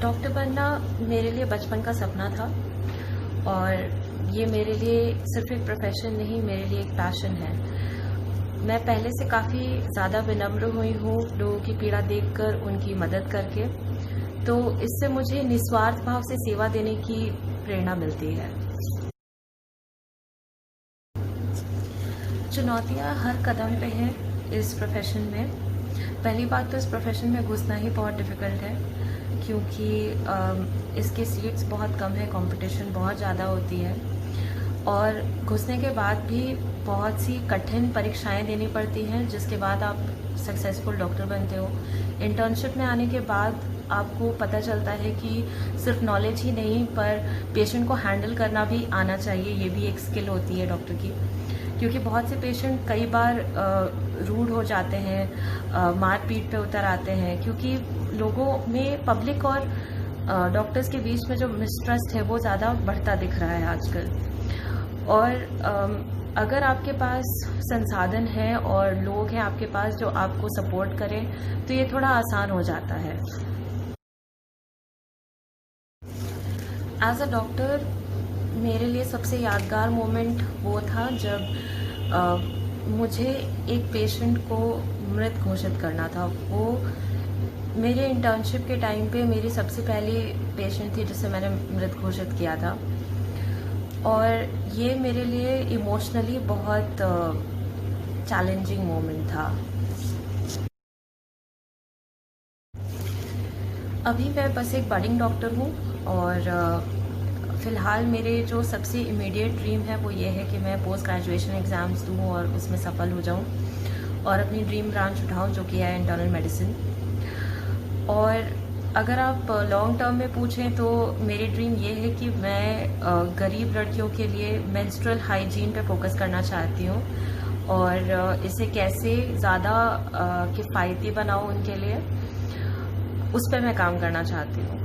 Doctor बनना मेरे लिए बचपन का सपना था और ये मेरे लिए सिर्फ एक प्रोफेशन नहीं, मेरे लिए एक पैशन है। मैं पहले से काफ़ी ज़्यादा विनम्र हुई हूँ लोगों की पीड़ा देखकर, उनकी मदद करके, तो इससे मुझे निस्वार्थ भाव से सेवा देने की प्रेरणा मिलती है। चुनौतियाँ हर कदम पे हैं इस प्रोफेशन में। पहली बात तो इस प्रोफेशन में घुसना ही बहुत डिफ़िकल्ट है, क्योंकि इसके सीट्स बहुत कम है, कंपटीशन बहुत ज़्यादा होती है और घुसने के बाद भी बहुत सी कठिन परीक्षाएं देनी पड़ती हैं, जिसके बाद आप सक्सेसफुल डॉक्टर बनते हो। इंटर्नशिप में आने के बाद आपको पता चलता है कि सिर्फ नॉलेज ही नहीं, पर पेशेंट को हैंडल करना भी आना चाहिए। ये भी एक स्किल होती है डॉक्टर की, क्योंकि बहुत से पेशेंट कई बार रूड हो जाते हैं, मारपीट पे उतर आते हैं, क्योंकि लोगों में पब्लिक और डॉक्टर्स के बीच में जो मिसट्रस्ट है वो ज़्यादा बढ़ता दिख रहा है आजकल। और अगर आपके पास संसाधन है और लोग हैं आपके पास जो आपको सपोर्ट करें, तो ये थोड़ा आसान हो जाता है। एज अ डॉक्टर मेरे लिए सबसे यादगार मोमेंट वो था जब मुझे एक पेशेंट को मृत घोषित करना था। वो मेरे इंटर्नशिप के टाइम पे मेरी सबसे पहली पेशेंट थी जिसे मैंने मृत घोषित किया था, और ये मेरे लिए इमोशनली बहुत चैलेंजिंग मोमेंट था। अभी मैं बस एक बडिंग डॉक्टर हूँ और फ़िलहाल मेरे जो सबसे इमीडिएट ड्रीम है वो ये है कि मैं पोस्ट ग्रेजुएशन एग्ज़ाम्स दूँ और उसमें सफल हो जाऊँ और अपनी ड्रीम ब्रांच उठाऊँ, जो कि है इंटरनल मेडिसिन। और अगर आप लॉन्ग टर्म में पूछें तो मेरी ड्रीम ये है कि मैं गरीब लड़कियों के लिए मेंस्ट्रुअल हाइजीन पे फोकस करना चाहती हूँ और इसे कैसे ज़्यादा किफ़ायती बनाऊँ उनके लिए, उस पर मैं काम करना चाहती हूँ।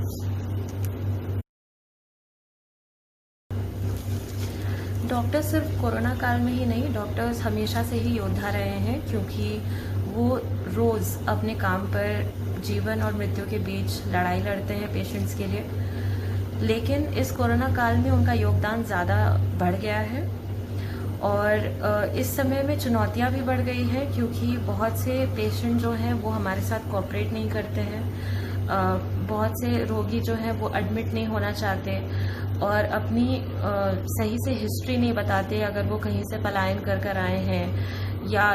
डॉक्टर सिर्फ कोरोना काल में ही नहीं, डॉक्टर्स हमेशा से ही योद्धा रहे हैं, क्योंकि वो रोज़ अपने काम पर जीवन और मृत्यु के बीच लड़ाई लड़ते हैं पेशेंट्स के लिए। लेकिन इस कोरोना काल में उनका योगदान ज़्यादा बढ़ गया है और इस समय में चुनौतियां भी बढ़ गई हैं, क्योंकि बहुत से पेशेंट जो हैं वो हमारे साथ कोऑपरेट नहीं करते हैं। बहुत से रोगी जो हैं वो एडमिट नहीं होना चाहते और अपनी सही से हिस्ट्री नहीं बताते। अगर वो कहीं से पलायन कर आए हैं या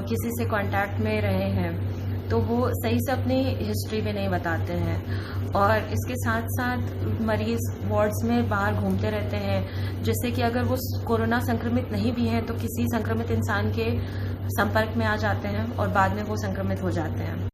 किसी से कांटेक्ट में रहे हैं, तो वो सही से अपनी हिस्ट्री भी नहीं बताते हैं। और इसके साथ साथ मरीज़ वार्ड्स में बाहर घूमते रहते हैं, जिससे कि अगर वो कोरोना संक्रमित नहीं भी हैं तो किसी संक्रमित इंसान के संपर्क में आ जाते हैं और बाद में वो संक्रमित हो जाते हैं।